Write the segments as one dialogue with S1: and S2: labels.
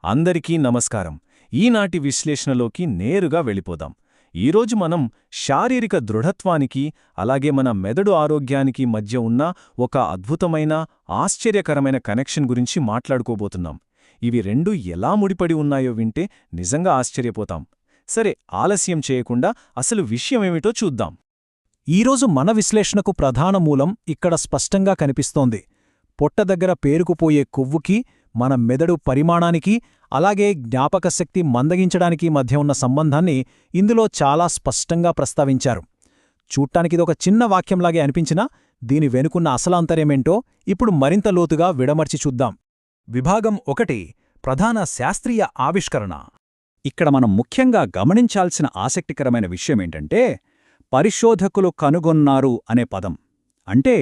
S1: అందరికీ నమస్కారం. ఈనాటి విశ్లేషణలోకి నేరుగా వెళ్ళిపోదాం. ఈరోజు మనం శారీరక దృఢత్వానికి అలాగే మన మెదడు ఆరోగ్యానికి మధ్య ఉన్న ఒక అద్భుతమైన ఆశ్చర్యకరమైన కనెక్షన్ గురించి మాట్లాడుకోబోతున్నాం. ఇవి రెండూ ఎలా ముడిపడి ఉన్నాయో వింటే నిజంగా ఆశ్చర్యపోతాం. సరే, ఆలస్యం చేయకుండా అసలు విషయమేమిటో చూద్దాం.
S2: ఈరోజు మన విశ్లేషణకు ప్రధాన మూలం ఇక్కడ స్పష్టంగా కనిపిస్తోంది. పొట్ట దగ్గర పేరుకుపోయే కొవ్వుకి, మన మెదడు పరిమాణానికి, అలాగే జ్ఞాపకశక్తి మందగించడానికి మధ్య ఉన్న సంబంధాన్ని ఇందులో చాలా స్పష్టంగా ప్రస్తావించారు. చూట్టానికిదొక చిన్న వాక్యంలాగే అనిపించినా దీని వెనుకున్న అసలాంతర్యమేంటో ఇప్పుడు మరింత లోతుగా విడమర్చి చూద్దాం. విభాగం 1: ప్రధాన శాస్త్రీయ ఆవిష్కరణ. ఇక్కడ మనం ముఖ్యంగా గమనించాల్సిన ఆసక్తికరమైన విషయమేంటంటే, పరిశోధకులు కనుగొన్నారు అనే పదం. అంటే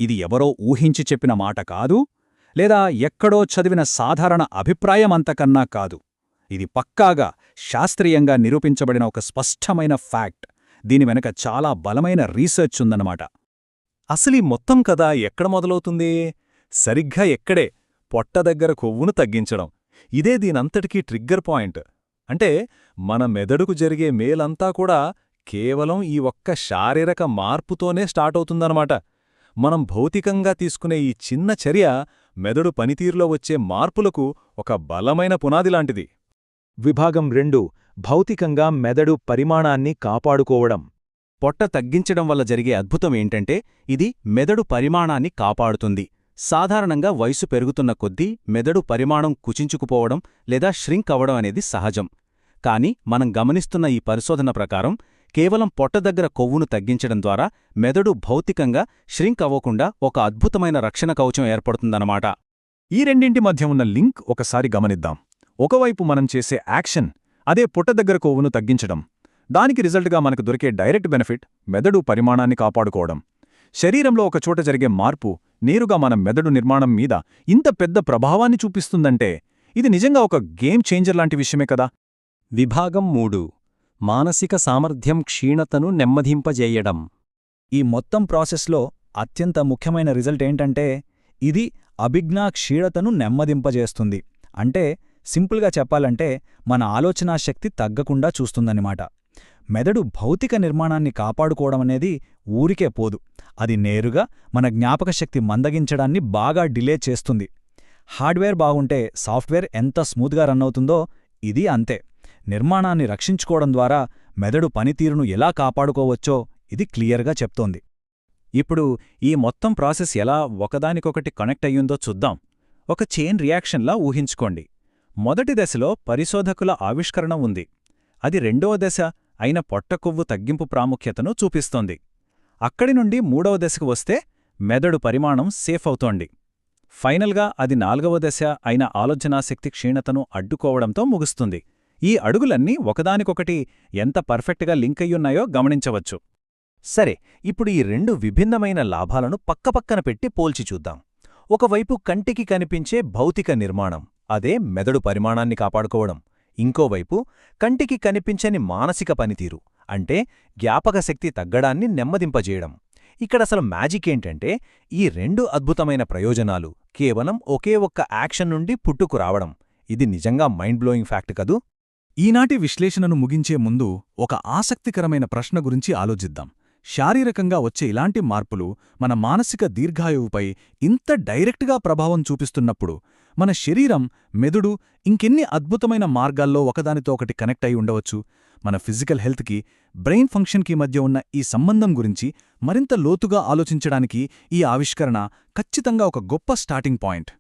S2: ఇది ఎవరో ఊహించి చెప్పిన మాట కాదు, లేదా ఎక్కడో చదివిన సాధారణ అభిప్రాయమంతకన్నా కాదు. ఇది పక్కాగా శాస్త్రీయంగా నిరూపించబడిన ఒక స్పష్టమైన ఫ్యాక్ట్. దీని వెనక చాలా బలమైన రీసెర్చ్ ఉందన్నమాట.
S1: అసలీ మొత్తం కథ ఎక్కడ మొదలవుతుంది? సరిగ్గా ఎక్కడే, పొట్ట దగ్గర కొవ్వును తగ్గించడం. ఇదే దీనంతటికీ ట్రిగ్గర్ పాయింట్. అంటే మన మెదడుకు జరిగే మేలంతా కూడా కేవలం ఈ ఒక్క శారీరక మార్పుతోనే స్టార్ట్ అవుతుందన్నమాట. మనం భౌతికంగా తీసుకునే ఈ చిన్న చర్య మెదడు పనితీరులో వచ్చే మార్పులకు ఒక బలమైన పునాదిలాంటిది.
S2: విభాగం 2: భౌతికంగా మెదడు పరిమాణాన్ని కాపాడుకోవడం.
S3: పొట్ట తగ్గించడం వల్ల జరిగే అద్భుతం ఏంటంటే, ఇది మెదడు పరిమాణాన్ని కాపాడుతుంది. సాధారణంగా వయసు పెరుగుతున్న కొద్దీ మెదడు పరిమాణం కుచించుకుపోవడం లేదా ష్రింక్ అవ్వడం అనేది సహజం. కాని మనం గమనిస్తున్న ఈ పరిశోధన ప్రకారం కేవలం పొట్ట దగ్గర కొవ్వును తగ్గించడం ద్వారా మెదడు భౌతికంగా ష్రింక్ అవ్వకుండా ఒక అద్భుతమైన రక్షణ కవచం ఏర్పడుతుందన్నమాట.
S1: ఈ రెండింటి మధ్య ఉన్న లింక్ ఒకసారి గమనిద్దాం. ఒకవైపు మనం చేసే యాక్షన్, అదే పొట్ట దగ్గర కొవ్వును తగ్గించడం, దానికి రిజల్ట్గా మనకు దొరికే డైరెక్ట్ బెనిఫిట్ మెదడు పరిమాణాన్ని కాపాడుకోవడం. శరీరంలో ఒకచోట జరిగే మార్పు నేరుగా మన మెదడు నిర్మాణం మీద ఇంత పెద్ద ప్రభావాన్ని చూపిస్తుందంటే ఇది నిజంగా ఒక గేమ్ చేంజర్ లాంటి విషయమే కదా.
S3: విభాగం 3: మానసిక సామర్థ్యం క్షీణతను నెమ్మదింపజేయడం.
S2: ఈ మొత్తం ప్రాసెస్లో అత్యంత ముఖ్యమైన రిజల్ట్ ఏంటంటే, ఇది అభిజ్ఞా క్షీణతను నెమ్మదింపజేస్తుంది. అంటే సింపుల్గా చెప్పాలంటే మన ఆలోచనాశక్తి తగ్గకుండా చూస్తుందన్నమాట. మెదడు భౌతిక నిర్మాణాన్ని కాపాడుకోవడమనేది ఊరికే పోదు. అది నేరుగా మన జ్ఞాపకశక్తి మందగించడాన్ని బాగా డిలే చేస్తుంది. హార్డ్వేర్ బాగుంటే సాఫ్ట్వేర్ ఎంత స్మూత్గా రన్ అవుతుందో ఇది అంతే. నిర్మాణాన్ని రక్షించుకోవడం ద్వారా మెదడు పనితీరును ఎలా కాపాడుకోవచ్చో ఇది క్లియర్గా చెప్తోంది.
S1: ఇప్పుడు ఈ మొత్తం ప్రాసెస్ ఎలా ఒకదానికొకటి కనెక్ట్ అయ్యిందో చూద్దాం. ఒక చైన్ రియాక్షన్లా ఊహించుకోండి. మొదటి దశలో పరిశోధకుల ఆవిష్కరణ ఉంది. అది రెండవ దశ అయిన పొట్టకొవ్వు తగ్గింపు ప్రాముఖ్యతను చూపిస్తోంది. అక్కడి నుండి మూడవ దశకు వస్తే మెదడు పరిమాణం సేఫ్ అవుతోంది. ఫైనల్గా అది నాల్గవ దశ అయిన ఆలోచనాశక్తి క్షీణతను అడ్డుకోవడంతో ముగుస్తుంది. ఈ అడుగులన్నీ ఒకదానికొకటి ఎంత పర్ఫెక్ట్గా లింక్ అయ్యున్నాయో గమనించవచ్చు.
S3: సరే, ఇప్పుడు ఈ రెండు విభిన్నమైన లాభాలను పక్కపక్కన పెట్టి పోల్చి చూద్దాం. ఒకవైపు కంటికి కనిపించే భౌతిక నిర్మాణం, అదే మెదడు పరిమాణాన్ని కాపాడుకోవడం. ఇంకోవైపు కంటికి కనిపించని మానసిక పనితీరు, అంటే జ్ఞాపకశక్తి తగ్గడాన్ని నెమ్మదింపజేయడం. ఇక్కడసలు మ్యాజిక్ ఏంటంటే, ఈ రెండు అద్భుతమైన ప్రయోజనాలు కేవలం ఒకే ఒక్క యాక్షన్ నుండి పుట్టుకురావడం. ఇది నిజంగా మైండ్ బ్లోయింగ్ ఫ్యాక్ట్ కదూ.
S2: ఈనాటి విశ్లేషణను ముగించే ముందు ఒక ఆసక్తికరమైన ప్రశ్న గురించి ఆలోచిద్దాం. శారీరకంగా వచ్చే ఇలాంటి మార్పులు మన మానసిక దీర్ఘాయువుపై ఇంత డైరెక్ట్గా ప్రభావం చూపిస్తున్నప్పుడు మన శరీరం, మెదడు ఇంకెన్ని అద్భుతమైన మార్గాల్లో ఒకదానితో ఒకటి కనెక్ట్ అయి ఉండవచ్చు? మన ఫిజికల్ హెల్త్కి, బ్రెయిన్ ఫంక్షన్కి మధ్య ఉన్న ఈ సంబంధం గురించి మరింత లోతుగా ఆలోచించడానికి ఈ ఆవిష్కరణ ఖచ్చితంగా ఒక గొప్ప స్టార్టింగ్ పాయింట్.